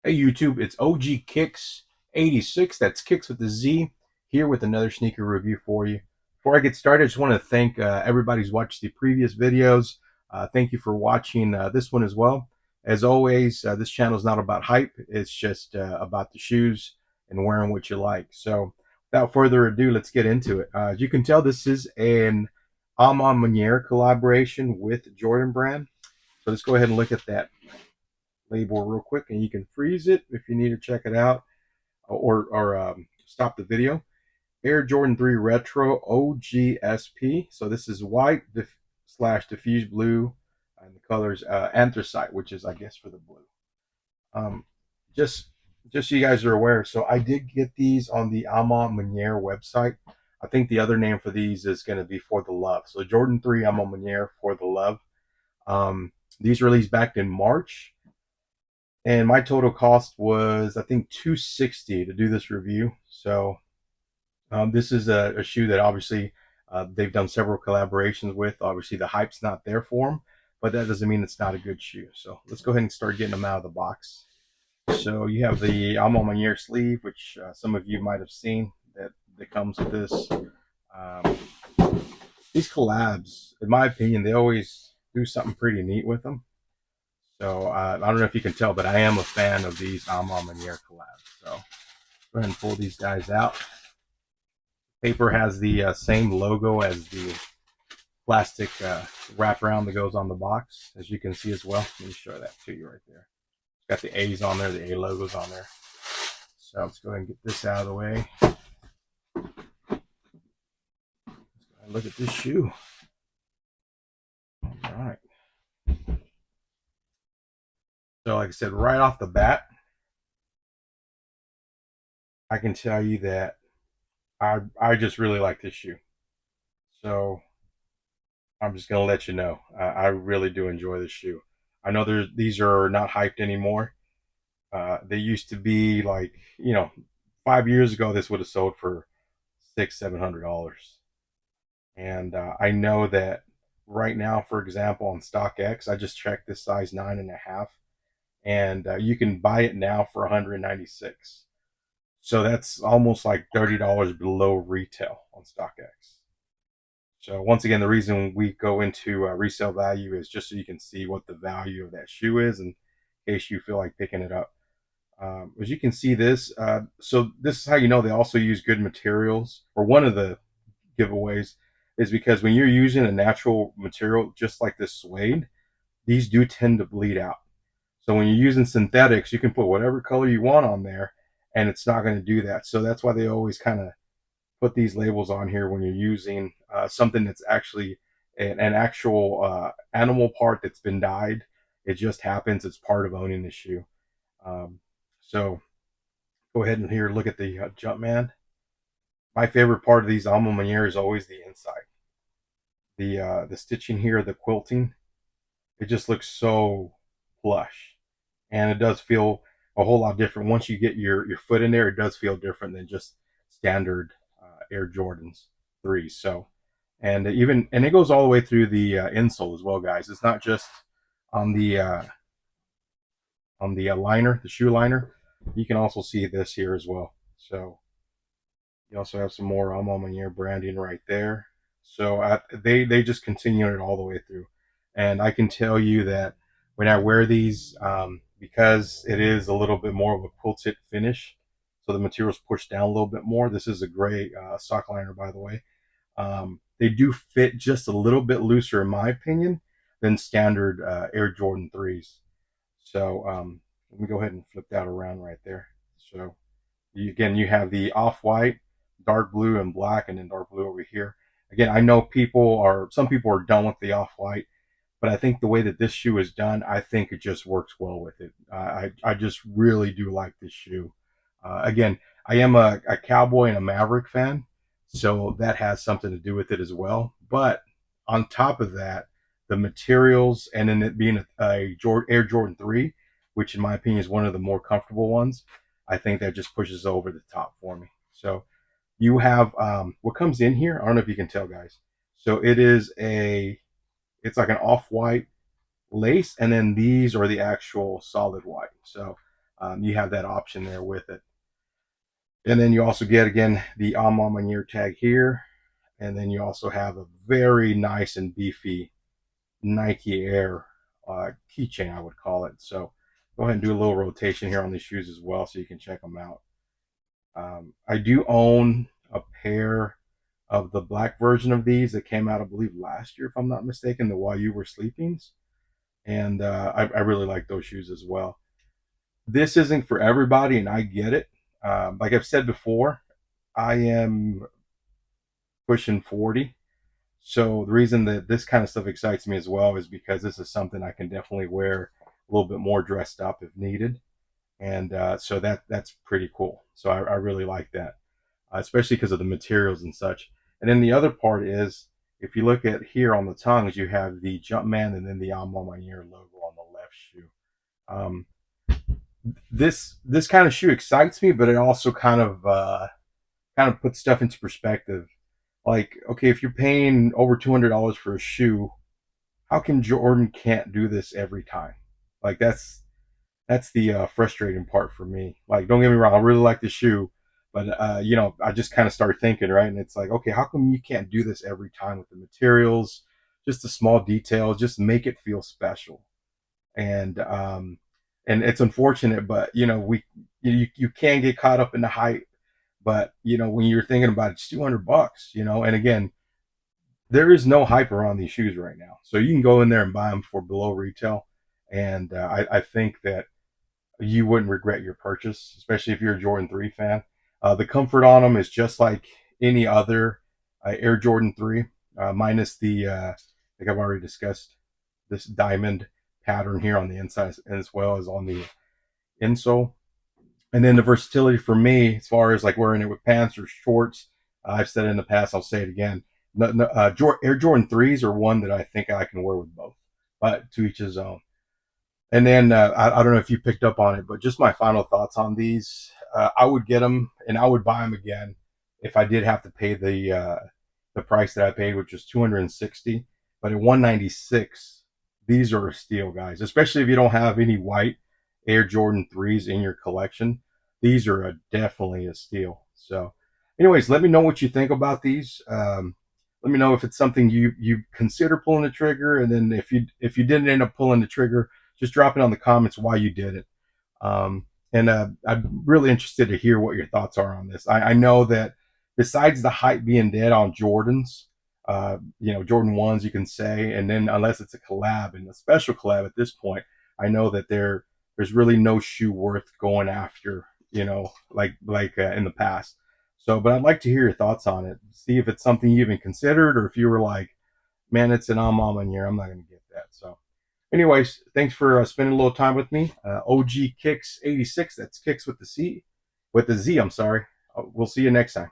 Hey YouTube, it's OG Kicks 86. That's Kicks with the Z, here with another sneaker review for you. Before I get started, I just want to thank everybody who's watched the previous videos. Thank you for watching this one as well. As always, this channel is not about hype. It's just about the shoes and wearing what you like. So without further ado, let's get into it. As you can tell, this is an Maniere collaboration with Jordan Brand. So let's go ahead and look at that label real quick, and you can freeze it if you need to check it out, or stop the video. Air Jordan 3 Retro OGSP. So this is white slash diffuse blue, and the colors anthracite, which is, I guess, for the blue. Um, just just so you guys are aware, so I did get these on the Maniere website. I think the other name for these is going to be For the Love. So Jordan 3 Maniere For the Love. These released back in March, and my total cost was, I think, 260 to do this review. So this is a shoe that obviously they've done several collaborations with. Obviously the hype's not there for them, but that doesn't mean it's not a good shoe. So let's go ahead and start getting them out of the box. So you have the Amo Maniere sleeve, which some of you might have seen that comes with this. These collabs, in my opinion, they always do something pretty neat with them. So I don't know if you can tell, but I am a fan of these Alma Maniere collabs. So go ahead and pull these guys out. Paper has the same logo as the plastic wraparound that goes on the box, as you can see as well. Let me show that to you right there. It's got the A's on there, the A logos on there. So let's go ahead and get this out of the way. Look at this shoe. All right. So like I said, right off the bat, I can tell you that I just really like this shoe. So I'm just gonna let you know, I really do enjoy this shoe. I know these are not hyped anymore. They used to be like, 5 years ago this would have sold for $600-700, and I know that right now, for example, on StockX, I just checked this size 9.5, and you can buy it now for 196. So that's almost like $30 below retail on StockX. So once again, the reason we go into resale value is just so you can see what the value of that shoe is, in case you feel like picking it up. As you can see this, so this is how you know they also use good materials, or one of the giveaways is because when you're using a natural material, just like this suede, these do tend to bleed out. So when you're using synthetics, you can put whatever color you want on there, and it's not going to do that. So that's why they always kind of put these labels on here when you're using something that's actually an actual animal part that's been dyed. It just happens. It's part of owning the shoe. So go ahead and here look at the Jumpman. My favorite part of these Alma Maniere is always the inside. The stitching here, the quilting, it just looks so plush, and it does feel a whole lot different once you get your foot in there. It does feel different than just standard Air Jordans 3s. So, and it goes all the way through the insole as well, guys. It's not just on the liner, the shoe liner. You can also see this here as well. So you also have some more Alma Maniere branding right there. So they just continue it all the way through, and I can tell you that when I wear these, because it is a little bit more of a quilted finish, so the material's pushed down a little bit more. This is a gray sock liner, by the way. They do fit just a little bit looser, in my opinion, than standard Air Jordan 3s. So let me go ahead and flip that around right there. So again, you have the off-white, dark blue, and black, and then dark blue over here. Again, I know some people are done with the off-white, but I think the way that this shoe is done, I think it just works well with it. I just really do like this shoe. Again, I am a Cowboy and a Maverick fan, so that has something to do with it as well. But on top of that, the materials, and then it being a Air Jordan 3, which in my opinion is one of the more comfortable ones, I think that just pushes over the top for me. So you have what comes in here. I don't know if you can tell, guys. So it's like an off-white lace, and then these are the actual solid white. So You have that option there with it. And then you also get, again, the Maniere tag here. And then you also have a very nice and beefy Nike Air keychain, I would call it. So go ahead and do a little rotation here on these shoes as well so you can check them out. I do own a pair of the black version of these that came out, I believe, last year, if I'm not mistaken, the While You Were Sleepings. And I really like those shoes as well. This isn't for everybody, and I get it. Like I've said before, I am pushing 40. So the reason that this kind of stuff excites me as well is because this is something I can definitely wear a little bit more dressed up if needed. And so that's pretty cool. So I really like that, especially because of the materials and such. And then the other part is, if you look at here on the tongues, you have the Jumpman and then the Alma Maniere logo on the left shoe. Um, this kind of shoe excites me, but it also kind of puts stuff into perspective. Like, okay, if you're paying over $200 for a shoe, how come Jordan can't do this every time? Like that's the frustrating part for me. Like, don't get me wrong, I really like the shoe, but I just kind of start thinking, right? And it's like, okay, how come you can't do this every time with the materials, just the small details, just make it feel special? And and it's unfortunate, but you can get caught up in the hype. But when you're thinking about it, it's $200, and again, there is no hype around these shoes right now, so you can go in there and buy them for below retail, and I think that you wouldn't regret your purchase, especially if you're a Jordan 3 fan. The comfort on them is just like any other Air Jordan 3, minus the, like I've already discussed, this diamond pattern here on the inside as well as on the insole. And then the versatility for me, as far as like wearing it with pants or shorts, I've said it in the past, I'll say it again. Air Jordan 3s are one that I think I can wear with both, but to each his own. And then I don't know if you picked up on it, but just my final thoughts on these. I would get them and I would buy them again if I did have to pay the price that I paid, which was 260. But at 196, these are a steal, guys. Especially if you don't have any white Air Jordan 3s in your collection. These are definitely a steal. So, anyways, let me know what you think about these. Let me know if it's something you consider pulling the trigger, and then if you didn't end up pulling the trigger, just drop it on the comments why you did it. And I'm really interested to hear what your thoughts are on this. I know that besides the hype being dead on Jordans, Jordan 1s, you can say, and then unless it's a collab and a special collab at this point, I know that there's really no shoe worth going after, like in the past. So, but I'd like to hear your thoughts on it. See if it's something you even considered, or if you were like, man, it's an alma year. I'm not going to get that. So, anyways, thanks for spending a little time with me. OG Kicks 86. That's Kicks with the Z. I'm sorry. We'll see you next time.